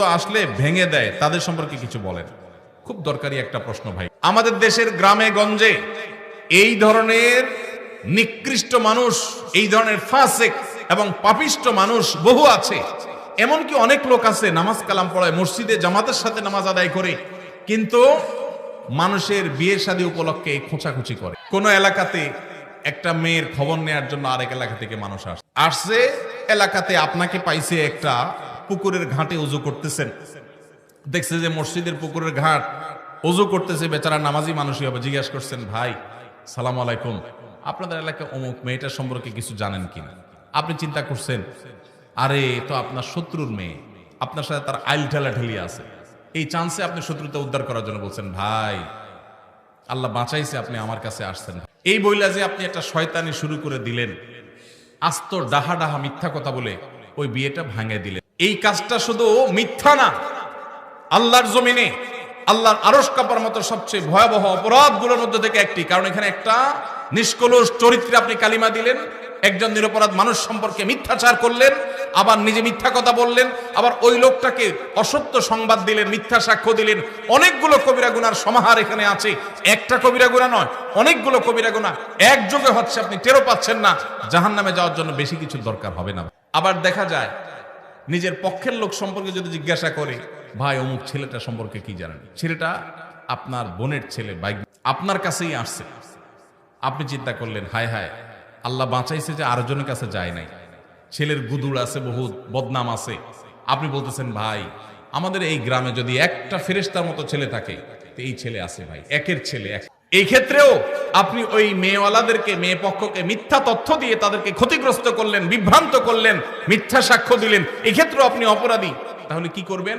আসলে ভেঙে দেয় তাদের সম্পর্কে কিছু বলেন। খুব দরকারি একটা প্রশ্ন ভাই। আমাদের দেশের গ্রামে গঞ্জে এই ধরনের নিকৃষ্ট মানুষ, এই ধরনের ফাসিক এবং পাপিষ্ট মানুষ বহু আছে। এমনকি অনেক লোক আছে নামাজ কালাম পড়ায়, মসজিদে জামাতের সাথে নামাজ আদায় করে, কিন্তু মানুষের বিয়ে শাদী উপলক্ষে খোঁচাখুচি করে। কোন এলাকাতে একটা মেয়ের খবর নেওয়ার জন্য আরেক এলাকা থেকে মানুষ আসছে, এলাকাতে আপনাকে পাইছে একটা পুকুরের ঘাটে উজু করতেছেন, দেখছে যে মসজিদের পুকুরের ঘাট উজু করতেছে, বেচারা নামাজি মানুষই হবে। জিজ্ঞাসা করছেন, ভাই সালাম আলাইকুম, আপনাদের এলাকায় অমুক মেয়েটার সম্পর্কে কিছু জানেন কিনা? আপনি চিন্তা করছেন, আরে তো আপনার শত্রুর মেয়ে, আপনার সাথে তার আইল ঠেলাঠেলি আছে, এই চান্সে আপনি শত্রুতা উদ্ধার করার জন্য বলছেন, ভাই আল্লাহ বাঁচাইছে আপনি আমার কাছে আসছেন। এই বইলা যে আপনি একটা শয়তানি শুরু করে দিলেন, আস্ত ডাহা ডাহা মিথ্যা কথা বলে ওই বিয়েটা ভাঙে দিলেন। এই কাজটা শুধু মিথ্যা না, আল্লাহর জমিনে আল্লাহর আরশ কাঁপার মতো সবচেয়ে ভয়াবহ অপরাধগুলোর মধ্যে থেকে একটি। কারণ এখানে একটা নিষ্কলুষ চরিত্রে আপনি কালিমা দিলেন, একজন নিরপরাধ মানুষ সম্পর্কে মিথ্যাচার করলেন, আবার নিজে মিথ্যা কথা বললেন, আবার ওই লোকটাকে অসত্য সংবাদ দিলেন, মিথ্যা সাক্ষ্য দিলেন। অনেকগুলো কবিরা গুনার সমাহার এখানে আছে। একটা কবিরা গুনাহ নয়, অনেকগুলো কবিরা গুনাহ একযোগে হচ্ছে, আপনি টেরও পাচ্ছেন না। জাহান্নামে যাওয়ার জন্য বেশি কিছু দরকার হবে না। আবার দেখা যায় নিজের পক্ষের লোক সম্পর্কে যদি জিজ্ঞাসা করে, ভাই অমুক ছেলেটা সম্পর্কে কি জানেন? ছেলেটা আপনার বোনের ছেলে, ভাই আপনার কাছেই আসছে। আপনি চিন্তা করলেন, হায় হায় আল্লাহ বাঁচাইছে যে আরেকজনের কাছে যায় নাই। ছেলের গুদুর আছে, বহুত বদনাম আছে। আপনি বলতেছেন, ভাই আমাদের এই গ্রামে যদি একটা ফেরেশতার মতো ছেলে থাকে তো এই ছেলে আছে ভাই, একের ছেলে এক। এই ক্ষেত্রেও আপনি ওই মেয়েওয়ালাদেরকে, মেয়ে পক্ষকে মিথ্যা তথ্য দিয়ে তাদেরকে ক্ষতিগ্রস্ত করলেন, বিভ্রান্ত করলেন, মিথ্যা সাক্ষ্য দিলেন। এক্ষেত্রেও আপনি অপরাধী। তাহলে কি করবেন?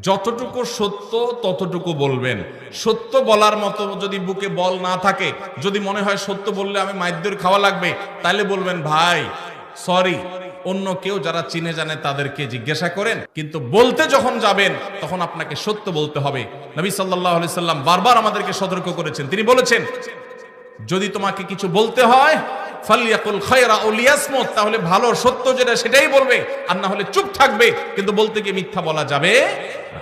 যতটুকু সত্য ততটুকু বলবেন। সত্য বলার মতো যদি বুকে বল না থাকে, যদি মনে হয় সত্য বললে আমি মাইদ্যর খাওয়া লাগবে, তাহলে বলবেন, ভাই সরি, অন্য কেউ যারা চিনে জানে তাদেরকে জিজ্ঞাসা করেন। কিন্তু বলতে যখন যাবেন তখন আপনাকে সত্য বলতে হবে। নবী সাল্লাল্লাহু আলাইহি সাল্লাম বারবার আমাদেরকে সতর্ক করেছেন। তিনি বলেছেন, যদি তোমাকে কিছু বলতে হয় ফালিয়াকুল খায়রা আও লিয়াসমুত, তাহলে ভালো সত্য যেটা সেটাই বলবে, আর না হলে চুপ থাকবে। কিন্তু বলতে গিয়ে মিথ্যা বলা যাবে না।